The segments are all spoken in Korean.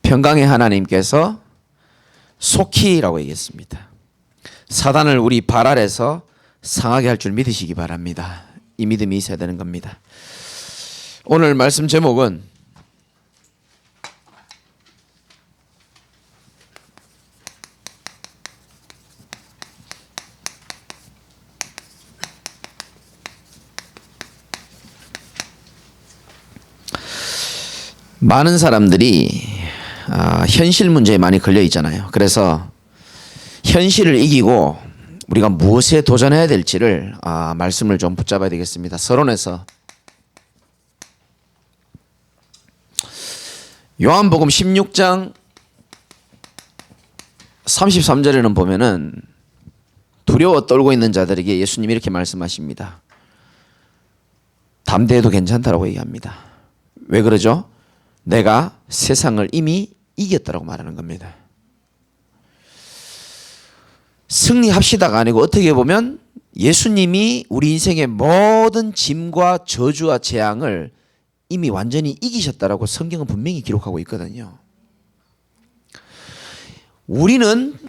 평강의 하나님께서 속히라고 얘기했습니다. 사단을 우리 발 아래서 상하게 할 줄 믿으시기 바랍니다. 이 믿음이 있어야 되는 겁니다. 오늘 말씀 제목은 많은 사람들이 현실 문제에 많이 걸려 있잖아요. 그래서 현실을 이기고 우리가 무엇에 도전해야 될지를 말씀을 좀 붙잡아야 되겠습니다. 서론에서 요한복음 16장 33절에는 보면은 두려워 떨고 있는 자들에게 예수님이 이렇게 말씀하십니다. 담대해도 괜찮다라고 얘기합니다. 왜 그러죠? 내가 세상을 이미 이겼다라고 말하는 겁니다. 승리합시다가 아니고 어떻게 보면 예수님이 우리 인생의 모든 짐과 저주와 재앙을 이미 완전히 이기셨다라고 성경은 분명히 기록하고 있거든요. 우리는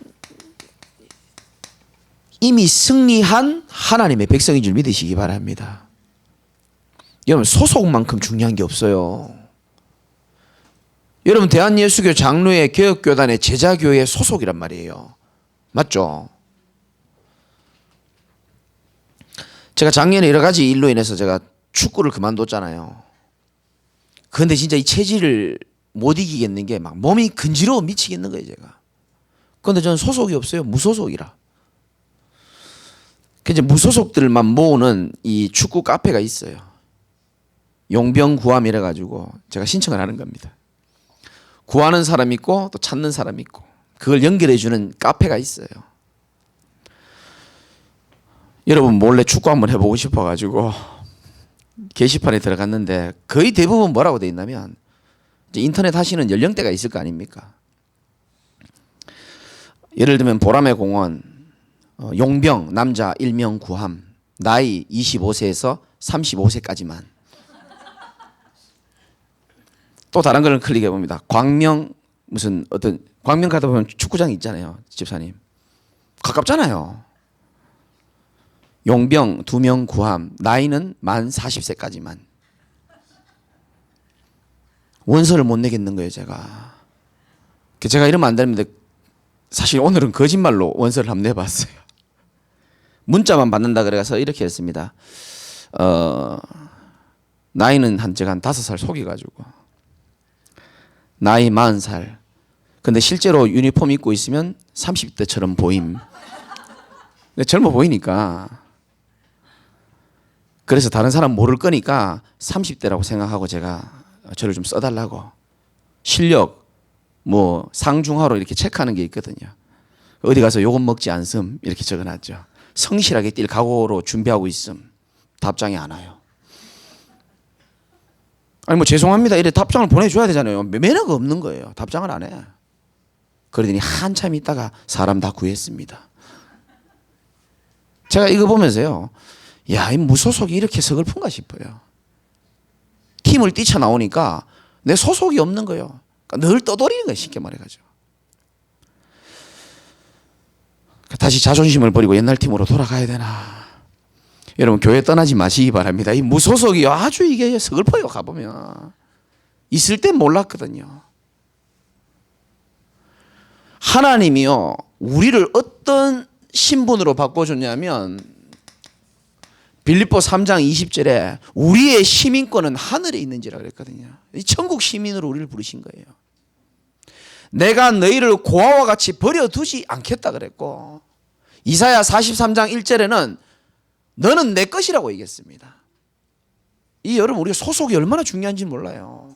이미 승리한 하나님의 백성인 줄 믿으시기 바랍니다. 여러분, 소속만큼 중요한 게 없어요. 여러분, 대한예수교 장로회 개혁교단의 제자교회 소속이란 말이에요. 맞죠? 제가 작년에 여러 가지 일로 인해서 제가 축구를 그만뒀잖아요. 그런데 진짜 이 체질을 못 이기겠는 게 막 몸이 근지러워 미치겠는 거예요, 제가. 그런데 저는 소속이 없어요. 무소속이라. 이제 무소속들만 모으는 이 축구 카페가 있어요. 용병 구함 이래가지고 제가 신청을 하는 겁니다. 구하는 사람 있고 또 찾는 사람 있고 그걸 연결해주는 카페가 있어요. 여러분 몰래 축구 한번 해보고 싶어가지고 게시판에 들어갔는데 거의 대부분 뭐라고 돼 있냐면 이제 인터넷 하시는 연령대가 있을 거 아닙니까? 예를 들면 보람의 공원 용병 남자 일명 구함 나이 25세에서 35세까지만. 또 다른 걸 클릭해 봅니다. 광명 무슨 어떤 광명 가다 보면 축구장이 있잖아요. 집사님 가깝잖아요. 용병 2명 구함 나이는 만 40세까지만. 원서를 못 내겠는 거예요. 제가 이러면 안 되는데 사실 오늘은 거짓말로 원서를 한번 내봤어요. 문자만 받는다 그래서 이렇게 했습니다. 나이는 제가 한 5살 속여가지고 나이 40살. 근데 실제로 유니폼 입고 있으면 30대처럼 보임. 젊어 보이니까. 그래서 다른 사람 모를 거니까 30대라고 생각하고 제가 저를 좀 써달라고. 실력, 뭐 상중하로 이렇게 체크하는 게 있거든요. 어디 가서 요금 먹지 않음 이렇게 적어놨죠. 성실하게 뛸 각오로 준비하고 있음. 답장이 안 와요. 아니 뭐 죄송합니다 이래 답장을 보내줘야 되잖아요. 매너가 없는 거예요. 답장을 안 해. 그러더니 한참 있다가 사람 다 구했습니다. 제가 이거 보면서요, 야, 이 무소속이 이렇게 서글픈가 싶어요. 팀을 뛰쳐나오니까 내 소속이 없는 거예요. 그러니까 늘 떠돌이는 거예요. 쉽게 말해가지고. 다시 자존심을 버리고 옛날 팀으로 돌아가야 되나. 여러분 교회 떠나지 마시기 바랍니다. 이 무소속이 아주 이게 서글퍼요. 가보면 있을 땐 몰랐거든요. 하나님이요 우리를 어떤 신분으로 바꿔줬냐면 빌립보 3장 20절에 우리의 시민권은 하늘에 있는지라 그랬거든요. 천국 시민으로 우리를 부르신 거예요. 내가 너희를 고아와 같이 버려두지 않겠다 그랬고 이사야 43장 1절에는 너는 내 것이라고 얘기했습니다. 이 여러분 우리가 소속이 얼마나 중요한지 몰라요.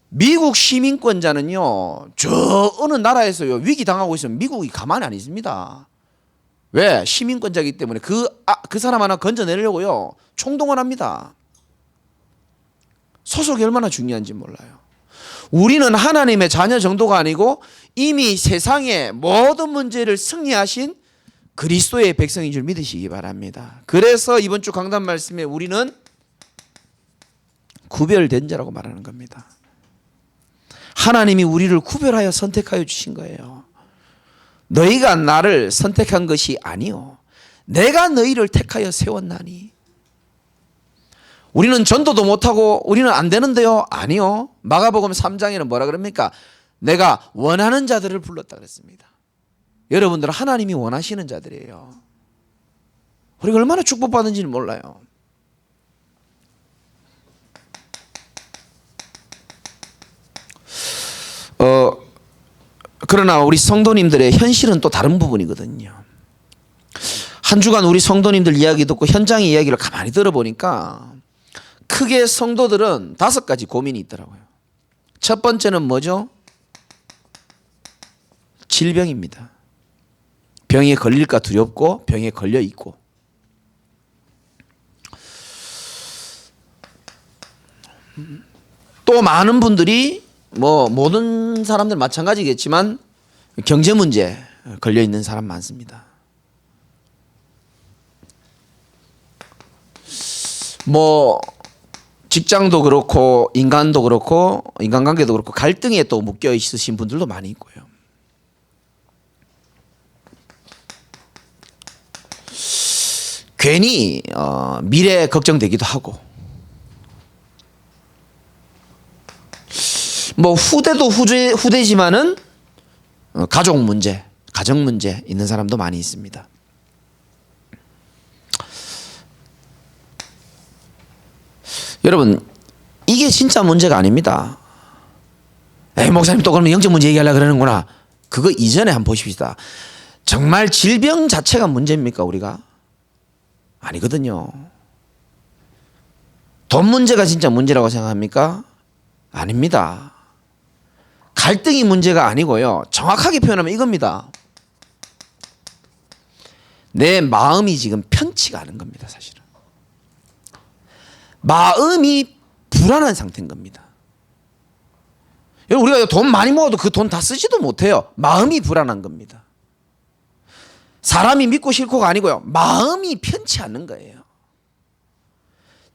미국 시민권자는요 저 어느 나라에서요 위기 당하고 있으면 미국이 가만히 안 있습니다. 왜? 시민권자이기 때문에 그 사람 하나 건져내려고요 총동원 합니다. 소속이 얼마나 중요한지 몰라요. 우리는 하나님의 자녀 정도가 아니고 이미 세상의 모든 문제를 승리하신 그리스도의 백성인 줄 믿으시기 바랍니다. 그래서 이번 주 강단 말씀에 우리는 구별된 자라고 말하는 겁니다. 하나님이 우리를 구별하여 선택하여 주신 거예요. 너희가 나를 선택한 것이 아니요 내가 너희를 택하여 세웠나니. 우리는 전도도 못하고 우리는 안 되는데요. 아니요. 마가복음 3장에는 뭐라 그럽니까? 내가 원하는 자들을 불렀다 그랬습니다. 여러분들은 하나님이 원하시는 자들이에요. 우리가 얼마나 축복받은지는 몰라요. 그러나 우리 성도님들의 현실은 또 다른 부분이거든요. 한 주간 우리 성도님들 이야기 듣고 현장의 이야기를 가만히 들어보니까 크게 성도들은 5가지 고민이 있더라고요. 첫 번째는 뭐죠? 질병입니다. 병에 걸릴까 두렵고 병에 걸려 있고, 또 많은 분들이 뭐 모든 사람들 마찬가지겠지만 경제 문제 걸려 있는 사람 많습니다. 뭐 직장도 그렇고 인간도 그렇고 인간관계도 그렇고 갈등에 또 묶여 있으신 분들도 많이 있고요. 괜히 미래 걱정되기도 하고, 뭐 후대도 후대지만은 가족 문제, 가정 문제 있는 사람도 많이 있습니다. 여러분, 이게 진짜 문제가 아닙니다. 에이, 목사님 또 그러면 영적 문제 얘기하려고 그러는구나. 그거 이전에 한번 보십시다. 정말 질병 자체가 문제입니까, 우리가? 아니거든요. 돈 문제가 진짜 문제라고 생각합니까? 아닙니다. 갈등이 문제가 아니고요. 정확하게 표현하면 이겁니다. 내 마음이 지금 편치가 않은 겁니다, 사실은. 마음이 불안한 상태인 겁니다. 우리가 돈 많이 모아도 그 돈 다 쓰지도 못해요. 마음이 불안한 겁니다. 사람이 믿고 싫고가 아니고요. 마음이 편치 않는 거예요.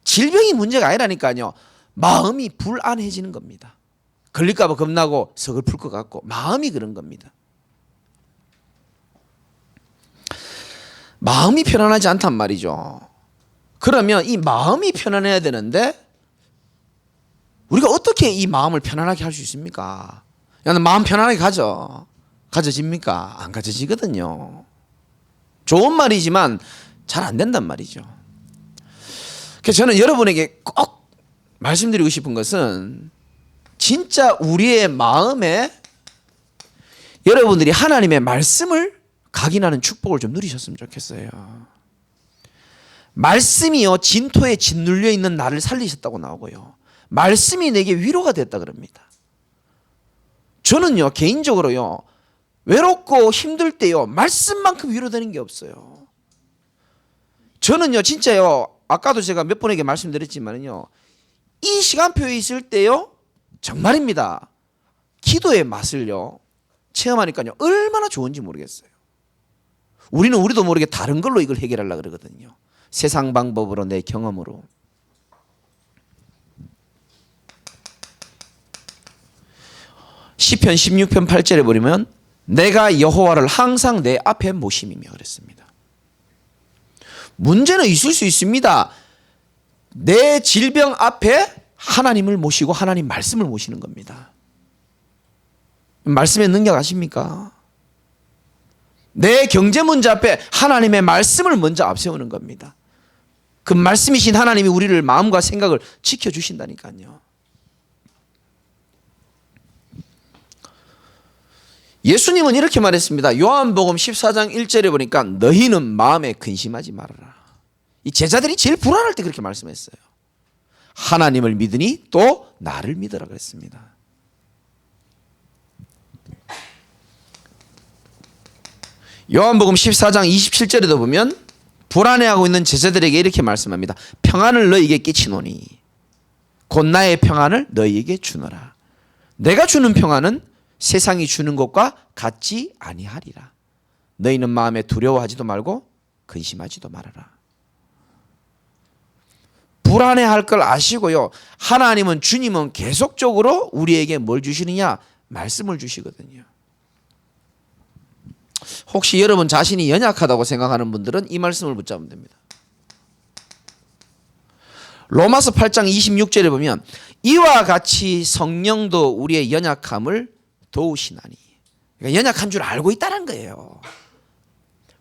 질병이 문제가 아니라니까요. 마음이 불안해지는 겁니다. 걸릴까 봐 겁나고 서글플 것 같고 마음이 그런 겁니다. 마음이 편안하지 않단 말이죠. 그러면 이 마음이 편안해야 되는데 우리가 어떻게 이 마음을 편안하게 할 수 있습니까? 야, 너 마음 편안하게 가져집니까? 안 가져지거든요. 좋은 말이지만 잘 안 된단 말이죠. 그래서 저는 여러분에게 꼭 말씀드리고 싶은 것은 진짜 우리의 마음에 여러분들이 하나님의 말씀을 각인하는 축복을 좀 누리셨으면 좋겠어요. 말씀이요, 진토에 짓눌려 있는 나를 살리셨다고 나오고요. 말씀이 내게 위로가 됐다 그럽니다. 저는요, 개인적으로요, 외롭고 힘들 때요, 말씀만큼 위로되는 게 없어요. 저는요, 진짜요, 아까도 제가 몇 분에게 말씀드렸지만요, 이 시간표에 있을 때요, 정말입니다. 기도의 맛을요, 체험하니까요, 얼마나 좋은지 모르겠어요. 우리도 모르게 다른 걸로 이걸 해결하려고 그러거든요. 세상 방법으로, 내 경험으로. 시편 16편 8절에 보면 내가 여호와를 항상 내 앞에 모심이며 그랬습니다. 문제는 있을 수 있습니다. 내 질병 앞에 하나님을 모시고 하나님 말씀을 모시는 겁니다. 말씀의 능력 아십니까? 내 경제 문제 앞에 하나님의 말씀을 먼저 앞세우는 겁니다. 그 말씀이신 하나님이 우리를 마음과 생각을 지켜주신다니까요. 예수님은 이렇게 말했습니다. 요한복음 14장 1절에 보니까 너희는 마음에 근심하지 말아라. 이 제자들이 제일 불안할 때 그렇게 말씀했어요. 하나님을 믿으니 또 나를 믿으라 그랬습니다. 요한복음 14장 27절에도 보면 불안해하고 있는 제자들에게 이렇게 말씀합니다. 평안을 너희에게 끼치노니 곧 나의 평안을 너희에게 주노라. 내가 주는 평안은 세상이 주는 것과 같지 아니하리라. 너희는 마음에 두려워하지도 말고 근심하지도 말아라. 불안해할 걸 아시고요. 하나님은 주님은 계속적으로 우리에게 뭘 주시느냐? 말씀을 주시거든요. 혹시 여러분 자신이 연약하다고 생각하는 분들은 이 말씀을 붙잡으면 됩니다. 로마서 8장 26절에 보면 이와 같이 성령도 우리의 연약함을 도우시나니. 그러니까 연약한 줄 알고 있다는 거예요.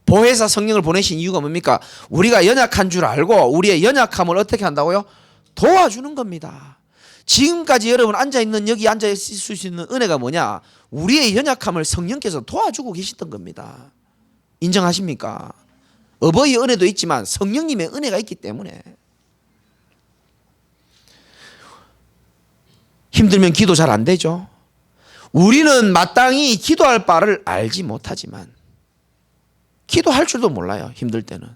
보혜사 성령을 보내신 이유가 뭡니까? 우리가 연약한 줄 알고 우리의 연약함을 어떻게 한다고요? 도와주는 겁니다. 지금까지 여러분 앉아있는 여기 앉아있을 수 있는 은혜가 뭐냐? 우리의 연약함을 성령께서 도와주고 계시던 겁니다. 인정하십니까? 어버이의 은혜도 있지만 성령님의 은혜가 있기 때문에. 힘들면 기도 잘 안 되죠. 우리는 마땅히 기도할 바를 알지 못하지만 기도할 줄도 몰라요. 힘들 때는.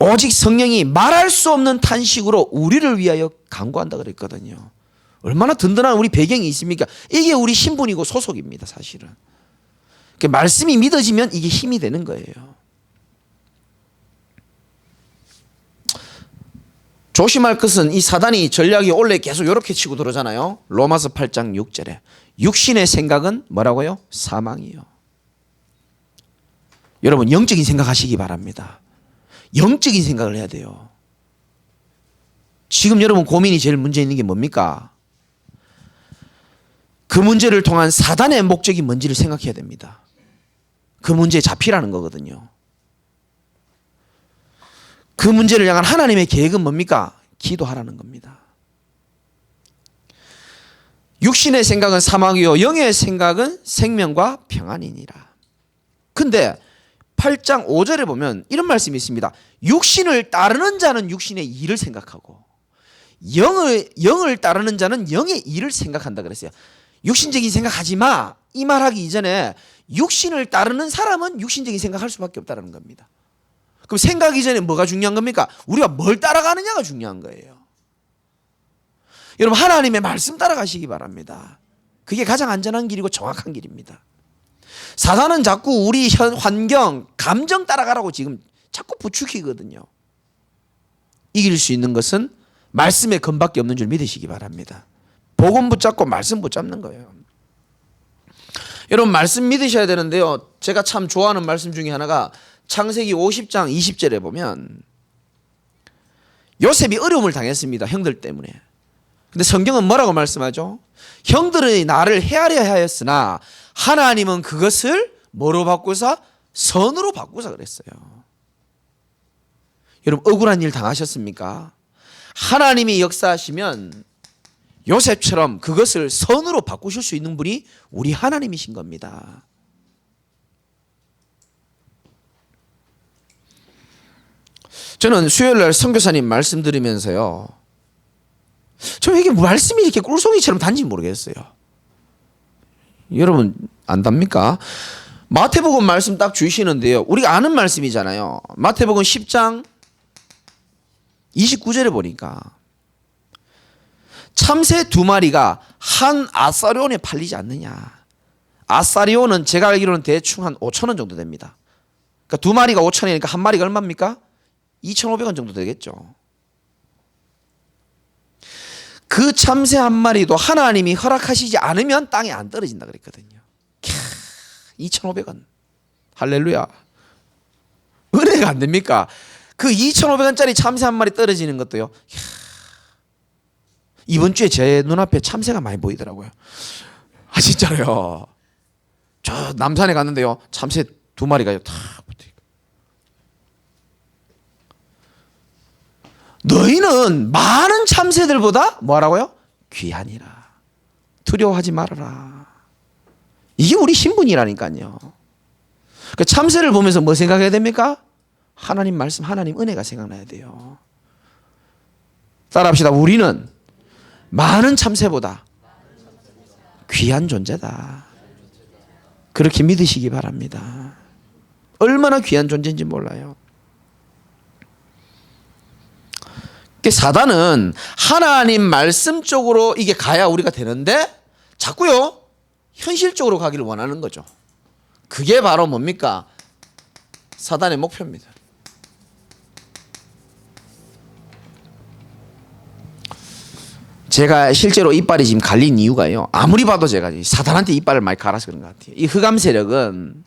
오직 성령이 말할 수 없는 탄식으로 우리를 위하여 간구한다 그랬거든요. 얼마나 든든한 우리 배경이 있습니까? 이게 우리 신분이고 소속입니다. 사실은. 말씀이 믿어지면 이게 힘이 되는 거예요. 조심할 것은 이 사단이 전략이 원래 계속 이렇게 치고 들어오잖아요. 로마서 8장 6절에 육신의 생각은 뭐라고요? 사망이요. 여러분 영적인 생각하시기 바랍니다. 영적인 생각을 해야 돼요. 지금 여러분 고민이 제일 문제 있는 게 뭡니까? 그 문제를 통한 사단의 목적이 뭔지를 생각해야 됩니다. 그 문제에 잡히라는 거거든요. 그 문제를 향한 하나님의 계획은 뭡니까? 기도하라는 겁니다. 육신의 생각은 사망이요 영의 생각은 생명과 평안이니라. 근데 8장 5절에 보면 이런 말씀이 있습니다. 육신을 따르는 자는 육신의 일을 생각하고 영을 따르는 자는 영의 일을 생각한다 그랬어요. 육신적인 생각하지 마. 이 말하기 이전에 육신을 따르는 사람은 육신적인 생각할 수밖에 없다는 겁니다. 그럼 생각 이전에 뭐가 중요한 겁니까? 우리가 뭘 따라가느냐가 중요한 거예요. 여러분 하나님의 말씀 따라가시기 바랍니다. 그게 가장 안전한 길이고 정확한 길입니다. 사단은 자꾸 우리 현 환경, 감정 따라가라고 지금 자꾸 부추기거든요. 이길 수 있는 것은 말씀의 근밖에 없는 줄 믿으시기 바랍니다. 복음 붙잡고 말씀 붙잡는 거예요. 여러분 말씀 믿으셔야 되는데요. 제가 참 좋아하는 말씀 중에 하나가 창세기 50장 20절에 보면 요셉이 어려움을 당했습니다. 형들 때문에. 근데 성경은 뭐라고 말씀하죠? 형들의 나를 헤아려 하였으나 하나님은 그것을 뭐로 바꾸사? 선으로 바꾸사 그랬어요. 여러분 억울한 일 당하셨습니까? 하나님이 역사하시면 요셉처럼 그것을 선으로 바꾸실 수 있는 분이 우리 하나님이신 겁니다. 저는 수요일날 선교사님 말씀 들으면서요, 저 이게 말씀이 이렇게 꿀송이처럼 단지 모르겠어요. 여러분 안답니까? 마태복음 말씀 딱 주시는데요, 우리가 아는 말씀이잖아요. 마태복음 10장 29절에 보니까 참새 2마리가 한 아사리온에 팔리지 않느냐. 아사리온은 제가 알기로는 대충 한 5,000원 정도 됩니다. 그러니까 2마리가 5,000원이니까 한 마리가 얼마입니까? 2,500원 정도 되겠죠. 그 참새 한 마리도 하나님이 허락하시지 않으면 땅에 안 떨어진다 그랬거든요. 2,500원. 할렐루야. 은혜가 안 됩니까? 그 2,500원짜리 참새 한 마리 떨어지는 것도요. 이번 주에 제 눈앞에 참새가 많이 보이더라고요. 아 진짜로요. 저 남산에 갔는데요, 참새 2마리가 다 붙어있고. 너희는 많은 참새들보다 뭐라고요? 귀하니라. 두려워하지 말아라. 이게 우리 신분이라니까요. 그 참새를 보면서 뭐 생각해야 됩니까? 하나님 말씀, 하나님 은혜가 생각나야 돼요. 따라합시다. 우리는 많은 참새보다 귀한 존재다. 그렇게 믿으시기 바랍니다. 얼마나 귀한 존재인지 몰라요. 사단은 하나님 말씀 쪽으로 이게 가야 우리가 되는데 자꾸요 현실적으로 가기를 원하는 거죠. 그게 바로 뭡니까? 사단의 목표입니다. 제가 실제로 이빨이 지금 갈린 이유가요. 아무리 봐도 제가 사단한테 이빨을 많이 갈아서 그런 것 같아요. 이 흑암 세력은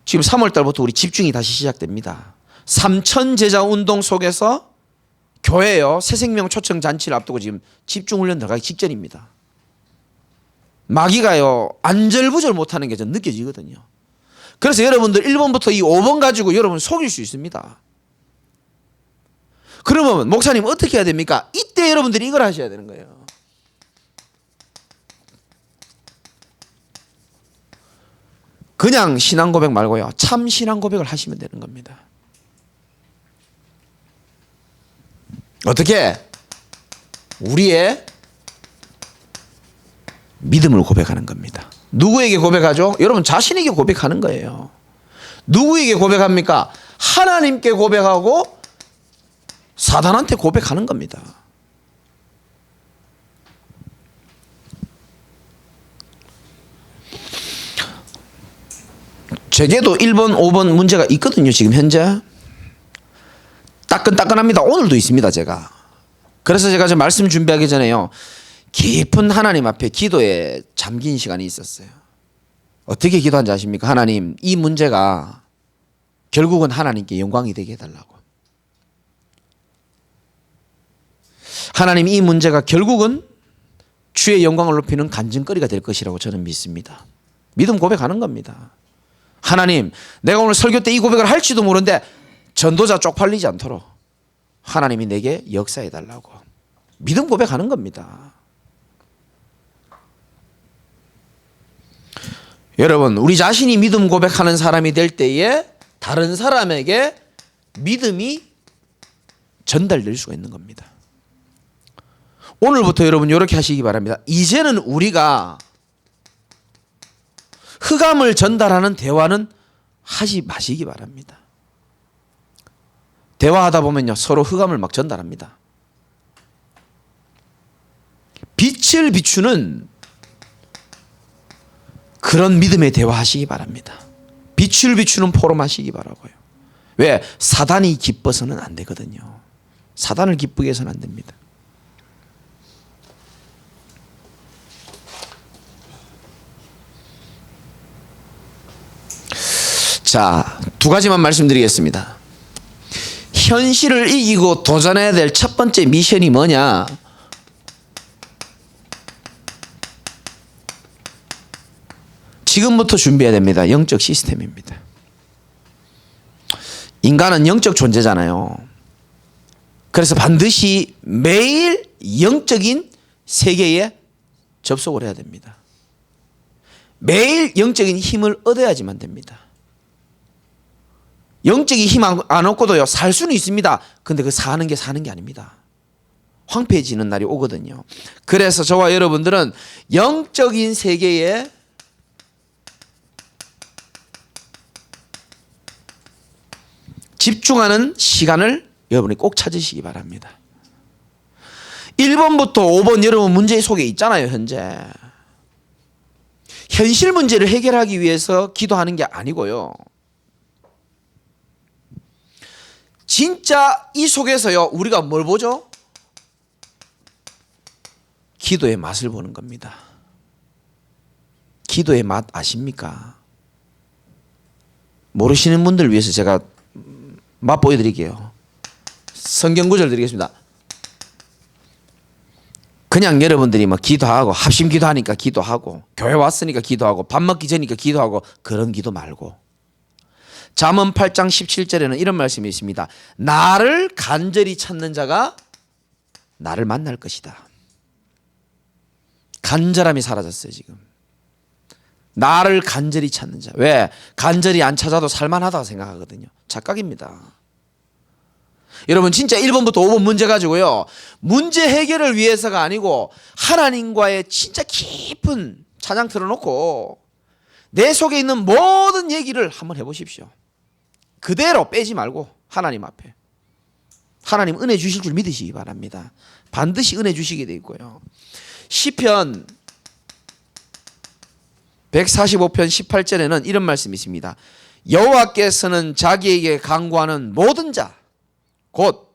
지금 3월 달부터 우리 집중이 다시 시작됩니다. 삼천 제자 운동 속에서 교회요 새생명 초청 잔치를 앞두고 지금 집중 훈련 들어가기 직전입니다. 마귀가요 안절부절 못하는 게 전 느껴지거든요. 그래서 여러분들 1번부터 이 5번 가지고 여러분 속일 수 있습니다. 그러면 목사님 어떻게 해야 됩니까? 이때 여러분들이 이걸 하셔야 되는 거예요. 그냥 신앙 고백 말고요. 참 신앙 고백을 하시면 되는 겁니다. 어떻게? 우리의 믿음을 고백하는 겁니다. 누구에게 고백하죠? 여러분 자신에게 고백하는 거예요. 누구에게 고백합니까? 하나님께 고백하고 사단한테 고백하는 겁니다. 제게도 1번, 5번 문제가 있거든요. 지금 현재 따끈따끈합니다. 오늘도 있습니다. 제가 그래서 제가 저 말씀 준비하기 전에요 깊은 하나님 앞에 기도에 잠긴 시간이 있었어요. 어떻게 기도한지 아십니까? 하나님, 이 문제가 결국은 하나님께 영광이 되게 해달라고. 하나님, 이 문제가 결국은 주의 영광을 높이는 간증거리가 될 것이라고 저는 믿습니다. 믿음 고백하는 겁니다. 하나님, 내가 오늘 설교 때 이 고백을 할지도 모르는데 전도자 쪽팔리지 않도록 하나님이 내게 역사해 달라고 믿음 고백하는 겁니다. 여러분, 우리 자신이 믿음 고백하는 사람이 될 때에 다른 사람에게 믿음이 전달될 수가 있는 겁니다. 오늘부터 여러분 이렇게 하시기 바랍니다. 이제는 우리가 흑암을 전달하는 대화는 하지 마시기 바랍니다. 대화하다 보면요 서로 흑암을 막 전달합니다. 빛을 비추는 그런 믿음의 대화하시기 바랍니다. 빛을 비추는 포럼 하시기 바라고요. 왜? 사단이 기뻐서는 안 되거든요. 사단을 기쁘게 해서는 안 됩니다. 자, 두 가지만 말씀드리겠습니다. 현실을 이기고 도전해야 될 첫 번째 미션이 뭐냐? 지금부터 준비해야 됩니다. 영적 시스템입니다. 인간은 영적 존재잖아요. 그래서 반드시 매일 영적인 세계에 접속을 해야 됩니다. 매일 영적인 힘을 얻어야지만 됩니다. 영적인 힘 안 얻고도요 살 수는 있습니다. 근데 그 사는 게 아닙니다. 황폐해지는 날이 오거든요. 그래서 저와 여러분들은 영적인 세계에 집중하는 시간을 여러분이 꼭 찾으시기 바랍니다. 1번부터 5번 여러분 문제 속에 있잖아요. 현실 문제를 해결하기 위해서 기도하는 게 아니고요. 진짜 이 속에서요 우리가 뭘 보죠? 기도의 맛을 보는 겁니다. 기도의 맛 아십니까? 모르시는 분들 위해서 제가 맛보여 드릴게요. 성경 구절 드리겠습니다. 그냥 여러분들이 막 기도하고 합심 기도하니까 기도하고 교회 왔으니까 기도하고 밥 먹기 전이니까 기도하고 그런 기도 말고 잠언 8장 17절에는 이런 말씀이 있습니다. 나를 간절히 찾는 자가 나를 만날 것이다. 간절함이 사라졌어요 지금. 나를 간절히 찾는 자. 왜? 간절히 안 찾아도 살만하다고 생각하거든요. 착각입니다. 여러분 진짜 1번부터 5번 문제 가지고요 문제 해결을 위해서가 아니고 하나님과의 진짜 깊은 찬양 틀어놓고 내 속에 있는 모든 얘기를 한번 해보십시오. 그대로 빼지 말고 하나님 앞에. 하나님 은혜 주실 줄 믿으시기 바랍니다. 반드시 은혜 주시게 돼 있고요. 시편 145편 18절에는 이런 말씀이 있습니다. 여호와께서는 자기에게 간구하는 모든 자 곧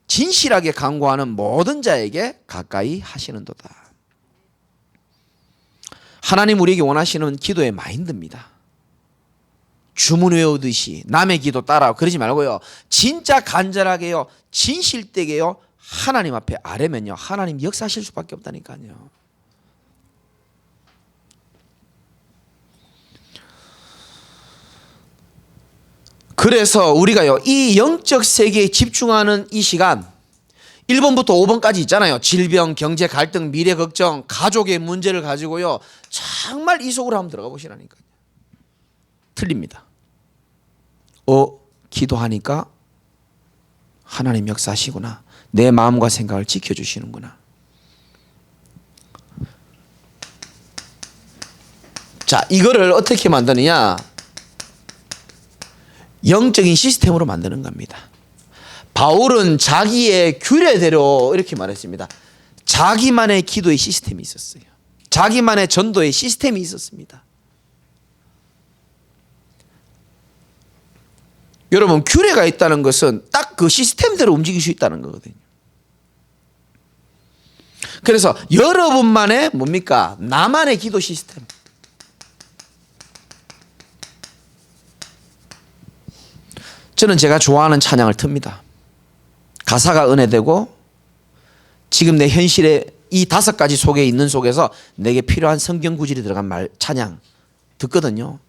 진실하게 간구하는 모든 자에게 가까이 하시는도다. 하나님 우리에게 원하시는 기도의 마인드입니다. 주문 외우듯이 남의 기도 따라 그러지 말고요. 진짜 간절하게요. 진실되게요. 하나님 앞에 아뢰면요. 하나님 역사하실 수밖에 없다니까요. 그래서 우리가요. 이 영적 세계에 집중하는 이 시간 1번부터 5번까지 있잖아요. 질병, 경제 갈등, 미래 걱정, 가족의 문제를 가지고요. 정말 이 속으로 한번 들어가 보시라니까요. 틀립니다. 기도하니까 하나님 역사하시구나. 내 마음과 생각을 지켜주시는구나. 자, 이거를 어떻게 만드느냐? 영적인 시스템으로 만드는 겁니다. 바울은 자기의 규례대로 이렇게 말했습니다. 자기만의 기도의 시스템이 있었어요. 자기만의 전도의 시스템이 있었습니다. 여러분, 규례가 있다는 것은 딱 그 시스템대로 움직일 수 있다는 거거든요. 그래서 여러분만의 뭡니까? 나만의 기도 시스템. 저는 제가 좋아하는 찬양을 틉니다. 가사가 은혜되고 지금 내 현실에 이 5가지 속에 있는 속에서 내게 필요한 성경 구절이 들어간 말 찬양 듣거든요.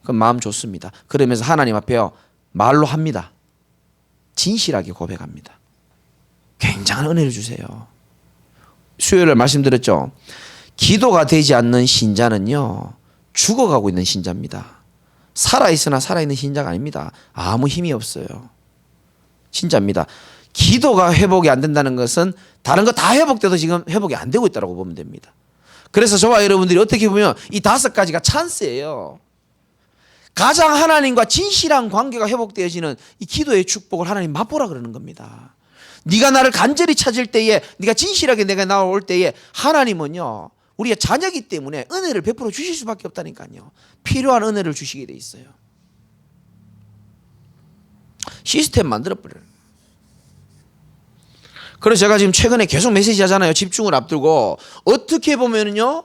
그럼 마음 좋습니다. 그러면서 하나님 앞에요 말로 합니다. 진실하게 고백합니다. 굉장한 은혜를 주세요. 수요일에 말씀드렸죠. 기도가 되지 않는 신자는요 죽어가고 있는 신자입니다. 살아있으나 살아있는 신자가 아닙니다. 아무 힘이 없어요. 진짜입니다. 기도가 회복이 안 된다는 것은 다른 거 다 회복돼도 지금 회복이 안 되고 있다고 보면 됩니다. 그래서 저와 여러분들이 어떻게 보면 이 5가지가 찬스예요. 가장 하나님과 진실한 관계가 회복되어지는 이 기도의 축복을 하나님 맛보라 그러는 겁니다. 네가 나를 간절히 찾을 때에, 네가 진실하게 내가 나올 때에 하나님은요 우리의 자녀이기 때문에 은혜를 베풀어 주실 수밖에 없다니까요. 필요한 은혜를 주시게 돼 있어요. 시스템 만들어버려요. 그래서 제가 지금 최근에 계속 메시지 하잖아요. 집중을 앞두고. 어떻게 보면요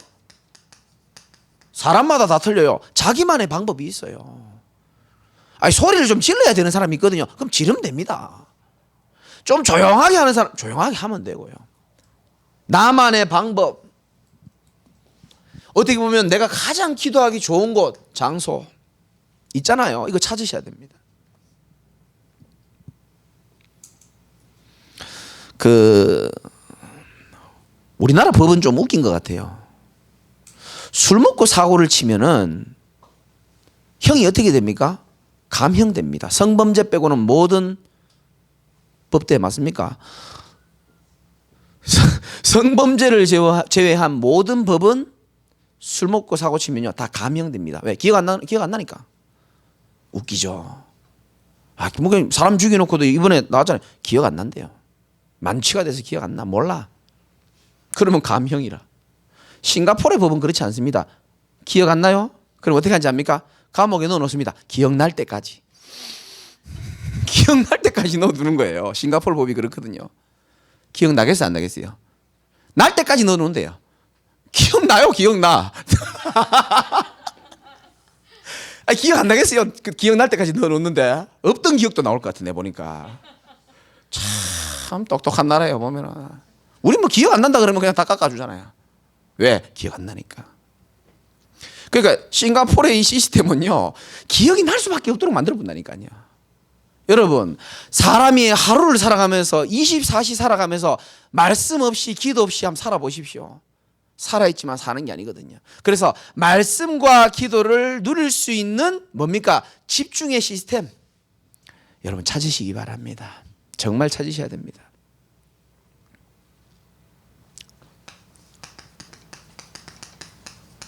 사람마다 다 틀려요. 자기만의 방법이 있어요. 아니, 소리를 좀 질러야 되는 사람이 있거든요. 그럼 지르면 됩니다. 좀 조용하게 하는 사람 조용하게 하면 되고요. 나만의 방법. 어떻게 보면 내가 가장 기도하기 좋은 곳, 장소 있잖아요. 이거 찾으셔야 됩니다. 우리나라 법은 좀 웃긴 것 같아요. 술 먹고 사고를 치면은 형이 어떻게 됩니까? 감형됩니다. 성범죄 빼고는 모든 법대에 맞습니까? 성범죄를 제외한 모든 법은 술 먹고 사고 치면요 다 감형됩니다. 왜? 기억 안 나니까. 웃기죠. 뭐 사람 죽여놓고도 이번에 나왔잖아요. 기억 안 난대요. 만취가 돼서 기억 안 나. 몰라. 그러면 감형이라. 싱가포르의 법은 그렇지 않습니다. 기억 안 나요? 그럼 어떻게 하는지 압니까? 감옥에 넣어놓습니다. 기억날 때까지. 기억날 때까지 넣어두는 거예요. 싱가포르 법이 그렇거든요. 기억나겠어요? 안 나겠어요? 날 때까지 넣어놓는데요. 기억나요? 기억나. 기억 안 나겠어요? 기억날 때까지 넣어놓는데 없던 기억도 나올 것 같은데 보니까. 참 똑똑한 나라예요 보면은. 우리 뭐 기억 안 난다 그러면 그냥 다 깎아주잖아요. 왜? 기억 안 나니까. 그러니까 싱가포르의 이 시스템은요 기억이 날 수밖에 없도록 만들어 본다니까요. 여러분, 사람이 하루를 살아가면서 24시 살아가면서 말씀 없이 기도 없이 한번 살아보십시오. 살아있지만 사는 게 아니거든요. 그래서 말씀과 기도를 누릴 수 있는 뭡니까? 집중의 시스템 여러분 찾으시기 바랍니다. 정말 찾으셔야 됩니다.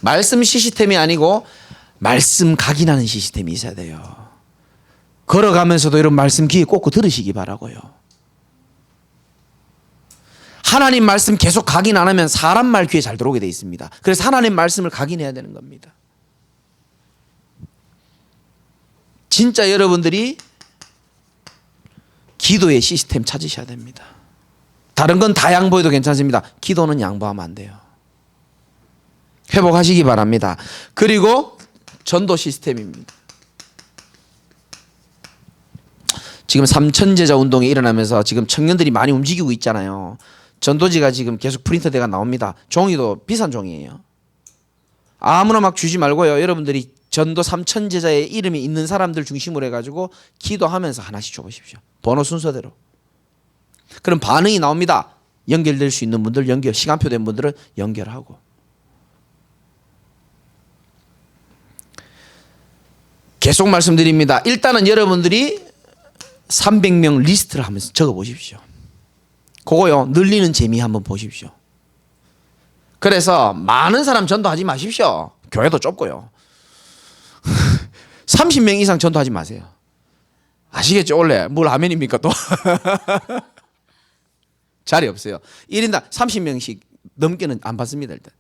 말씀 시스템이 아니고 말씀 각인하는 시스템이 있어야 돼요. 걸어가면서도 이런 말씀 귀에 꽂고 들으시기 바라고요. 하나님 말씀 계속 각인 안 하면 사람 말 귀에 잘 들어오게 돼 있습니다. 그래서 하나님 말씀을 각인해야 되는 겁니다. 진짜 여러분들이 기도의 시스템 찾으셔야 됩니다. 다른 건 다 양보해도 괜찮습니다. 기도는 양보하면 안 돼요. 회복하시기 바랍니다. 그리고 전도 시스템입니다. 지금 삼천제자 운동이 일어나면서 지금 청년들이 많이 움직이고 있잖아요. 전도지가 지금 계속 프린터대가 나옵니다. 종이도 비싼 종이에요. 아무나 막 주지 말고요. 여러분들이 전도 삼천제자의 이름이 있는 사람들 중심으로 해가지고 기도하면서 하나씩 줘보십시오. 번호 순서대로. 그럼 반응이 나옵니다. 연결될 수 있는 분들 연결, 시간표 된 분들은 연결하고. 계속 말씀드립니다. 일단은 여러분들이 300명 리스트를 하면서 적어보십시오. 그거요, 늘리는 재미 한번 보십시오. 그래서 많은 사람 전도하지 마십시오. 교회도 좁고요. 30명 이상 전도하지 마세요. 아시겠죠? 원래 뭘 라면입니까 또. 자리 없어요. 1인당 30명씩 넘게는 안 받습니다. 일단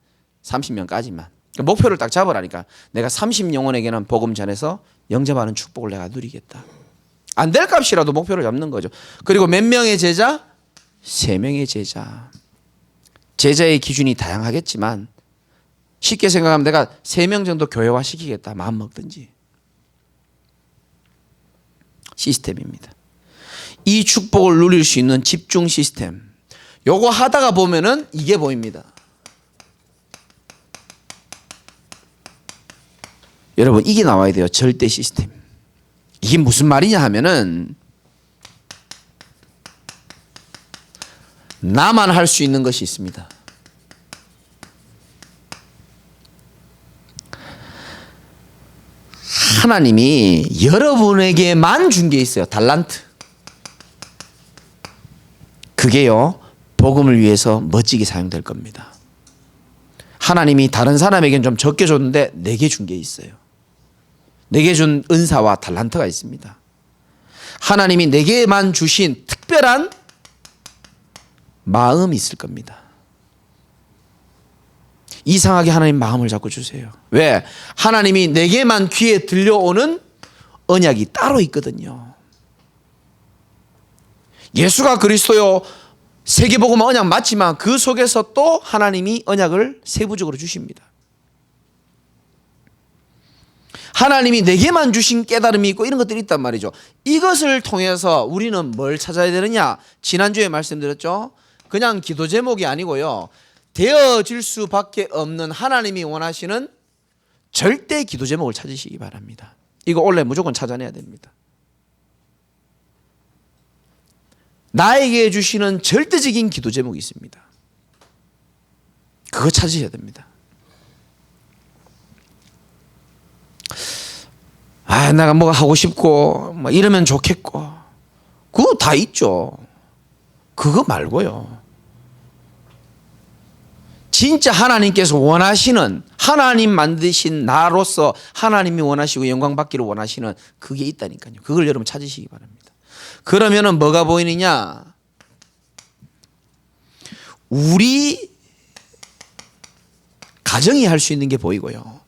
30명까지만. 목표를 딱 잡으라니까. 내가 30영혼에게는 복음 전해서 영접하는 축복을 내가 누리겠다. 안 될 값이라도 목표를 잡는 거죠. 그리고 몇 명의 제자? 3명의 제자. 제자의 기준이 다양하겠지만 쉽게 생각하면 내가 3명 정도 교회화 시키겠다. 마음 먹든지. 시스템입니다. 이 축복을 누릴 수 있는 집중 시스템. 요거 하다가 보면은 이게 보입니다. 여러분 이게 나와야 돼요. 절대 시스템. 이게 무슨 말이냐 하면은 나만 할 수 있는 것이 있습니다. 하나님이 여러분에게만 준 게 있어요. 달란트. 그게요, 복음을 위해서 멋지게 사용될 겁니다. 하나님이 다른 사람에게는 좀 적게 줬는데 내게 준 게 있어요. 내게 준 은사와 달란트가 있습니다. 하나님이 내게만 주신 특별한 마음이 있을 겁니다. 이상하게 하나님 마음을 자꾸 주세요. 왜? 하나님이 내게만 귀에 들려오는 언약이 따로 있거든요. 예수가 그리스도요, 세계복음 언약 맞지만 그 속에서 또 하나님이 언약을 세부적으로 주십니다. 하나님이 내게만 주신 깨달음이 있고 이런 것들이 있단 말이죠. 이것을 통해서 우리는 뭘 찾아야 되느냐? 지난주에 말씀드렸죠. 그냥 기도 제목이 아니고요, 되어질 수밖에 없는 하나님이 원하시는 절대 기도 제목을 찾으시기 바랍니다. 이거 원래 무조건 찾아내야 됩니다. 나에게 주시는 절대적인 기도 제목이 있습니다. 그거 찾으셔야 됩니다. 아, 내가 뭐가 하고 싶고 뭐 이러면 좋겠고 그거 다 있죠. 그거 말고요, 진짜 하나님께서 원하시는, 하나님 만드신 나로서 하나님이 원하시고 영광 받기를 원하시는 그게 있다니까요. 그걸 여러분 찾으시기 바랍니다. 그러면은 뭐가 보이느냐? 우리 가정이 할 수 있는 게 보이고요,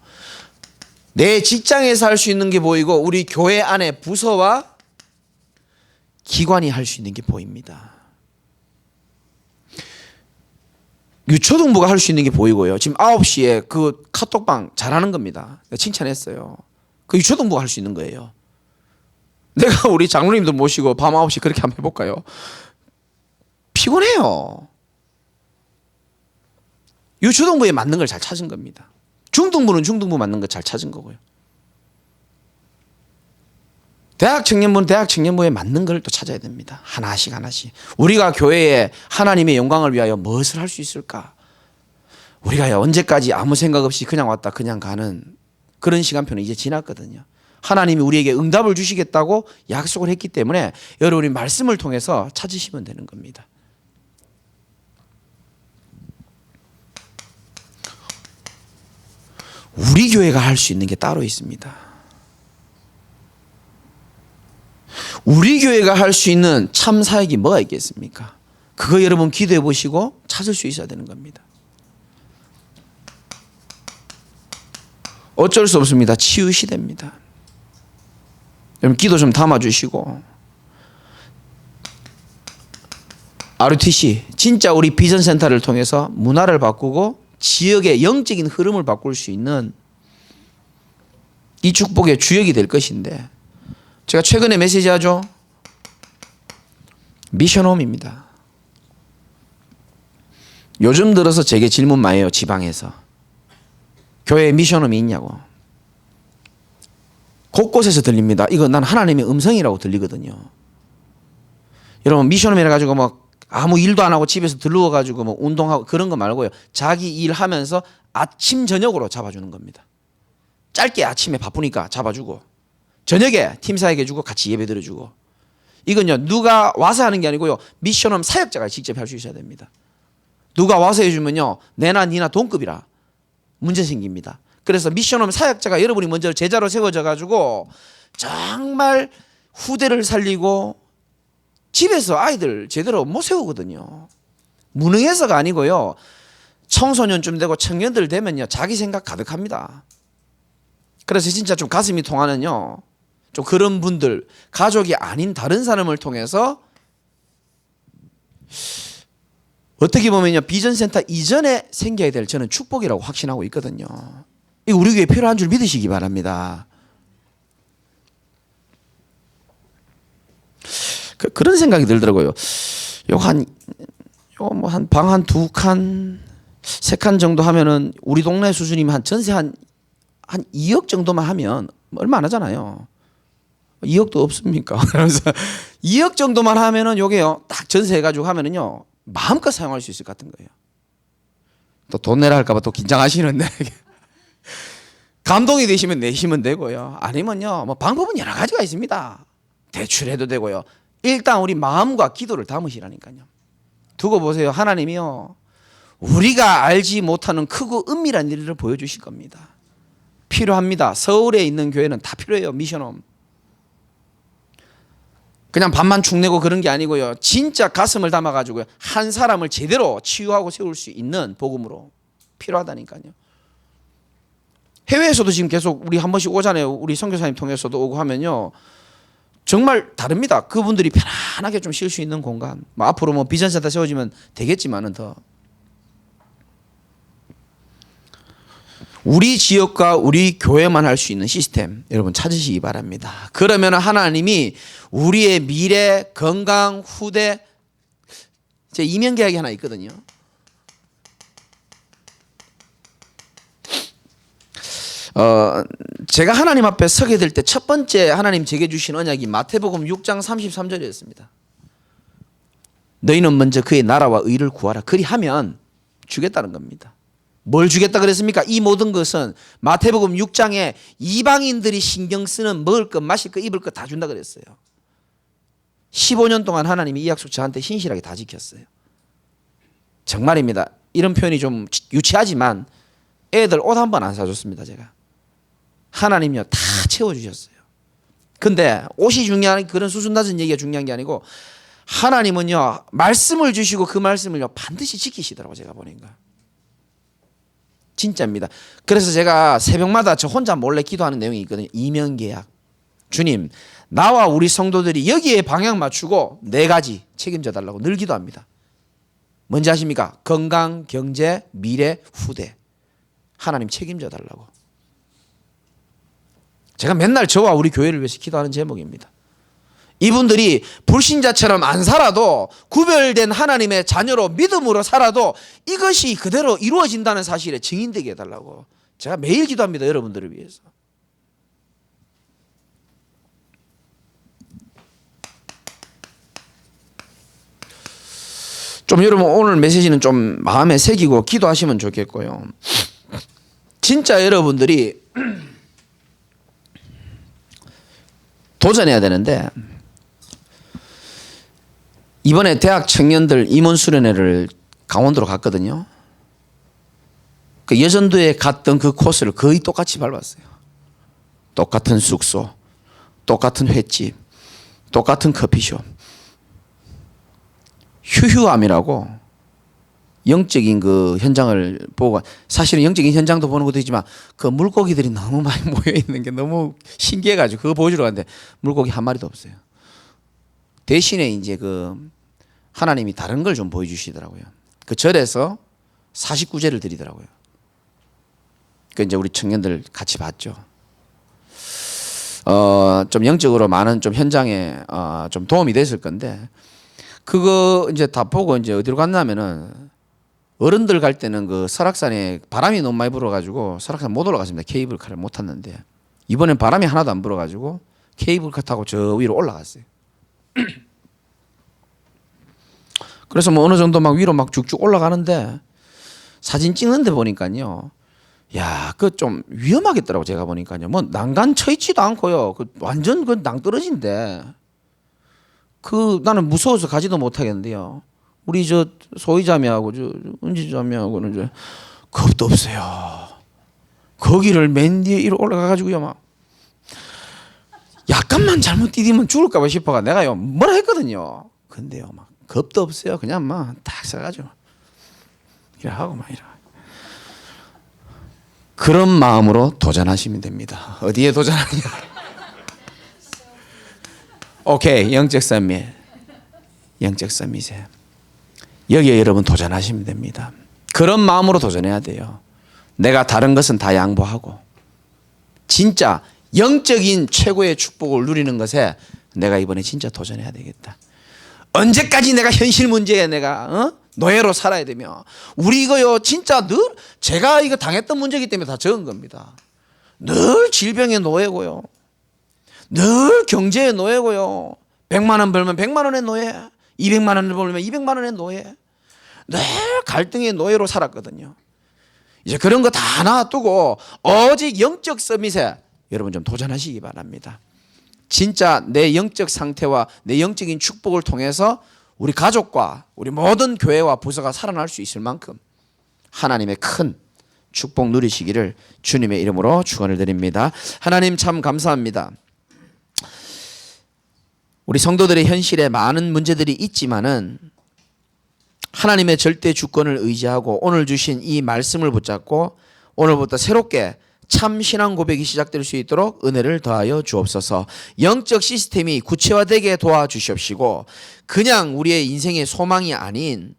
내 직장에서 할 수 있는 게 보이고, 우리 교회 안에 부서와 기관이 할 수 있는 게 보입니다. 유초등부가 할 수 있는 게 보이고요. 지금 9시에 그 카톡방 잘하는 겁니다. 칭찬했어요. 그 유초등부가 할 수 있는 거예요. 내가 우리 장로님도 모시고 밤 9시 그렇게 한번 해볼까요? 피곤해요. 유초등부에 맞는 걸 잘 찾은 겁니다. 중등부는 중등부 맞는 거 잘 찾은 거고요. 대학 청년부는 대학 청년부에 맞는 걸 또 찾아야 됩니다. 하나씩 하나씩. 우리가 교회에 하나님의 영광을 위하여 무엇을 할 수 있을까? 우리가 언제까지 아무 생각 없이 그냥 왔다 그냥 가는 그런 시간표는 이제 지났거든요. 하나님이 우리에게 응답을 주시겠다고 약속을 했기 때문에 여러분이 말씀을 통해서 찾으시면 되는 겁니다. 우리 교회가 할 수 있는 게 따로 있습니다. 우리 교회가 할 수 있는 참 사역이 뭐가 있겠습니까? 그거 여러분 기도해 보시고 찾을 수 있어야 되는 겁니다. 어쩔 수 없습니다. 치유 시대입니다. 여러분 기도 좀 담아주시고, RUTC 진짜 우리 비전센터를 통해서 문화를 바꾸고 지역의 영적인 흐름을 바꿀 수 있는 이 축복의 주역이 될 것인데, 제가 최근에 메시지하죠. 미션홈입니다. 요즘 들어서 제게 질문 많이 해요. 지방에서 교회에 미션홈이 있냐고. 곳곳에서 들립니다. 이거 난 하나님의 음성이라고 들리거든요. 여러분, 미션홈이라 가지고 뭐 아무 일도 안 하고 집에서 들르워 가지고 뭐 운동하고 그런 거 말고요. 자기 일하면서 아침 저녁으로 잡아주는 겁니다. 짧게 아침에 바쁘니까 잡아주고, 저녁에 팀 사역해 주고 같이 예배 드려주고. 이건요, 누가 와서 하는 게 아니고요, 미션홈 사역자가 직접 할 수 있어야 됩니다. 누가 와서 해주면요, 내나 니나 동급이라 문제 생깁니다. 그래서 미션홈 사역자가 여러분이 먼저 제자로 세워져 가지고 정말 후대를 살리고, 집에서 아이들 제대로 못 세우거든요. 무능해서가 아니고요, 청소년쯤 되고 청년들 되면요, 자기 생각 가득합니다. 그래서 진짜 좀 가슴이 통하는요, 좀 그런 분들, 가족이 아닌 다른 사람을 통해서 어떻게 보면요, 비전센터 이전에 생겨야 될 저는 축복이라고 확신하고 있거든요. 이거 우리 교회에 필요한 줄 믿으시기 바랍니다. 그런 생각이 들더라고요. 한 방 한 두 칸, 세 칸 정도 하면은 우리 동네 수준이면 한 전세 한 2억 정도만 하면 얼마 안 하잖아요. 2억도 없습니까? 그래서 2억 정도만 하면은 요게요, 딱 전세해가지고 하면은요, 마음껏 사용할 수 있을 것 같은 거예요. 또 돈 내라 할까봐 또 긴장하시는데 감동이 되시면 내시면 되고요. 아니면요, 뭐 방법은 여러 가지가 있습니다. 대출해도 되고요. 일단 우리 마음과 기도를 담으시라니까요. 두고 보세요. 하나님이요, 우리가 알지 못하는 크고 은밀한 일을 보여주실 겁니다. 필요합니다. 서울에 있는 교회는 다 필요해요. 미션홈. 그냥 밥만 축내고 그런 게 아니고요, 진짜 가슴을 담아가지고요, 한 사람을 제대로 치유하고 세울 수 있는 복음으로 필요하다니까요. 해외에서도 지금 계속 우리 한 번씩 오잖아요. 우리 선교사님 통해서도 오고 하면요, 정말 다릅니다. 그분들이 편안하게 좀 쉴 수 있는 공간. 뭐 앞으로 뭐 비전센터 세워지면 되겠지만은 더 우리 지역과 우리 교회만 할 수 있는 시스템 여러분 찾으시기 바랍니다. 그러면 하나님이 우리의 미래, 건강, 후대, 제 이면 계약이 하나 있거든요. 제가 하나님 앞에 서게 될 때 첫 번째 하나님 제게 주신 언약이 마태복음 6장 33절이었습니다. 너희는 먼저 그의 나라와 의를 구하라. 그리하면 주겠다는 겁니다. 뭘 주겠다 그랬습니까? 이 모든 것은 마태복음 6장에 이방인들이 신경 쓰는 먹을 것, 마실 것, 입을 것 다 준다 그랬어요. 15년 동안 하나님이 이 약속 저한테 신실하게 다 지켰어요. 정말입니다. 이런 표현이 좀 유치하지만 애들 옷 한 번 안 사줬습니다. 제가. 하나님이요, 다 채워주셨어요. 근데 옷이 중요한, 그런 수준 낮은 얘기가 중요한 게 아니고, 하나님은요, 말씀을 주시고 그 말씀을요, 반드시 지키시더라고요. 제가 보니까. 진짜입니다. 그래서 제가 새벽마다 저 혼자 몰래 기도하는 내용이 있거든요. 이면계약. 주님, 나와 우리 성도들이 여기에 방향 맞추고 4가지 책임져 달라고 늘 기도합니다. 뭔지 아십니까? 건강, 경제, 미래, 후대. 하나님 책임져 달라고. 제가 맨날 저와 우리 교회를 위해서 기도하는 제목입니다. 이분들이 불신자처럼 안 살아도 구별된 하나님의 자녀로 믿음으로 살아도 이것이 그대로 이루어진다는 사실에 증인되게 해달라고 제가 매일 기도합니다. 여러분들을 위해서. 좀 여러분 오늘 메시지는 좀 마음에 새기고 기도하시면 좋겠고요. 진짜 여러분들이 도전해야 되는데, 이번에 대학 청년들 임원 수련회를 강원도로 갔거든요. 그 여전도에 갔던 그 코스를 거의 똑같이 밟았어요. 똑같은 숙소, 똑같은 횟집, 똑같은 커피숍. 휴휴함이라고 영적인 그 현장을 보고, 사실은 영적인 현장도 보는 것도 있지만 그 물고기들이 너무 많이 모여 있는 게 너무 신기해가지고 그거 보여주러 갔는데 물고기 한 마리도 없어요. 대신에 이제 그 하나님이 다른 걸 좀 보여주시더라고요. 그 절에서 49제를 드리더라고요. 그 이제 우리 청년들 같이 봤죠. 좀 영적으로 많은 좀 현장에 좀 도움이 됐을 건데, 그거 이제 다 보고 이제 어디로 갔냐면은, 어른들 갈 때는 그 설악산에 바람이 너무 많이 불어가지고 설악산 못 올라갔습니다. 케이블카를 못 탔는데, 이번엔 바람이 하나도 안 불어가지고 케이블카 타고 저 위로 올라갔어요. 그래서 뭐 어느 정도 막 위로 막 쭉쭉 올라가는데, 사진 찍는데 보니까요, 야, 그 좀 위험하겠더라고. 제가 보니까요, 뭐 난간 쳐 있지도 않고요, 그 완전 그 낭떠러지인데, 그 나는 무서워서 가지도 못하겠는데요, 우리 저 소희자매하고 저 은지자매하고는 이제 겁도 없어요. 거기를 맨 뒤에 이로 올라가가지고요, 막 약간만 잘못 디디면 죽을까봐 싶어가 내가요 뭐라 했거든요. 근데요, 막 겁도 없어요. 그냥 막 딱 서가지고 이래 하고 막 이래. 그런 마음으로 도전하시면 됩니다. 어디에 도전하냐? 오케이, 영적 서밋. 영적 서밋에 여기에 여러분 도전하시면 됩니다. 그런 마음으로 도전해야 돼요. 내가 다른 것은 다 양보하고 진짜 영적인 최고의 축복을 누리는 것에 내가 이번에 진짜 도전해야 되겠다. 언제까지 내가 현실 문제에 내가 노예로 살아야 되며, 우리 이거요 진짜 늘 제가 이거 당했던 문제이기 때문에 다 적은 겁니다. 늘 질병의 노예고요, 늘 경제의 노예고요. 100만 원 벌면 100만 원의 노예, 200만 원을 벌면 200만 원의 노예, 늘 갈등의 노예로 살았거든요. 이제 그런 거 다 놔두고 오직 영적 서밋에 여러분 좀 도전하시기 바랍니다. 진짜 내 영적 상태와 내 영적인 축복을 통해서 우리 가족과 우리 모든 교회와 부서가 살아날 수 있을 만큼 하나님의 큰 축복 누리시기를 주님의 이름으로 축원을 드립니다. 하나님 참 감사합니다. 우리 성도들의 현실에 많은 문제들이 있지만은 하나님의 절대 주권을 의지하고 오늘 주신 이 말씀을 붙잡고 오늘부터 새롭게 참 신앙 고백이 시작될 수 있도록 은혜를 더하여 주옵소서. 영적 시스템이 구체화되게 도와주시옵시고, 그냥 우리의 인생의 소망이 아닌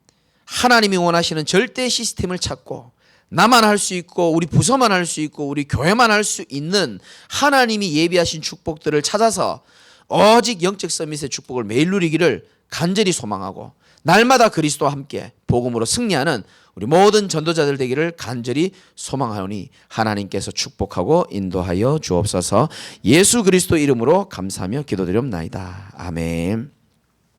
하나님이 원하시는 절대 시스템을 찾고 나만 할 수 있고 우리 부서만 할 수 있고 우리 교회만 할 수 있는 하나님이 예비하신 축복들을 찾아서 오직 영적 서밋의 축복을 매일 누리기를 간절히 소망하고, 날마다 그리스도와 함께 복음으로 승리하는 우리 모든 전도자들 되기를 간절히 소망하오니 하나님께서 축복하고 인도하여 주옵소서. 예수 그리스도 이름으로 감사하며 기도드리옵나이다. 아멘.